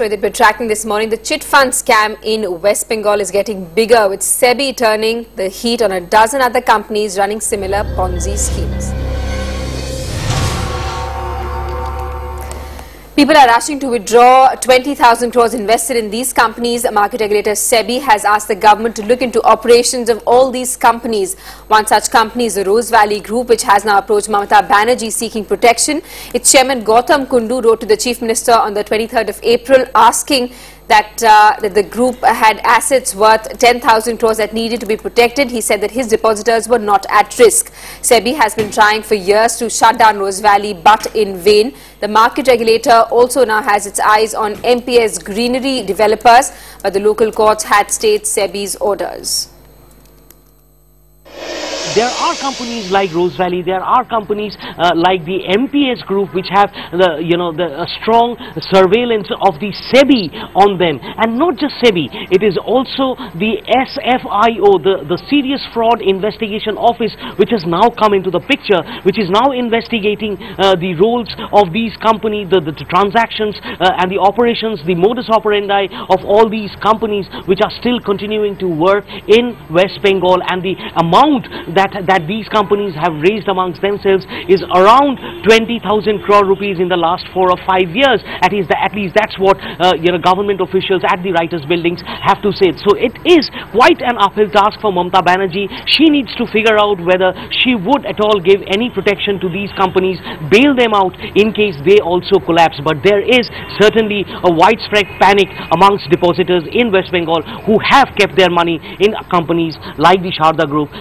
story that we're tracking this morning, the chit fund scam in West Bengal is getting bigger, with SEBI turning the heat on a dozen other companies running similar Ponzi schemes. People are rushing to withdraw 20,000 crores invested in these companies. Market regulator SEBI has asked the government to look into operations of all these companies. One such company is the Rose Valley Group, which has now approached Mamata Banerjee seeking protection. Its chairman Gautam Kundu wrote to the Chief Minister on the 23rd of April asking that the group had assets worth 10,000 crores that needed to be protected. He said that his depositors were not at risk. SEBI has been trying for years to shut down Rose Valley, but in vain. The market regulator also now has its eyes on MPS Greenery developers, but the local courts had stayed SEBI's orders. There are companies like Rose Valley, there are companies like the MPS Group, which have the strong surveillance of the SEBI on them. And not just SEBI, it is also the SFIO, the Serious Fraud Investigation Office, which has now come into the picture, which is now investigating the roles of these companies, the transactions and the operations, the modus operandi of all these companies which are still continuing to work in West Bengal. And the amount that these companies have raised amongst themselves is around 20,000 crore rupees in the last 4 or 5 years. At least that's what government officials at the writers' buildings have to say. So it is quite an uphill task for Mamata Banerjee. She needs to figure out whether she would at all give any protection to these companies, bail them out in case they also collapse. But there is certainly a widespread panic amongst depositors in West Bengal who have kept their money in companies like the Sharda Group.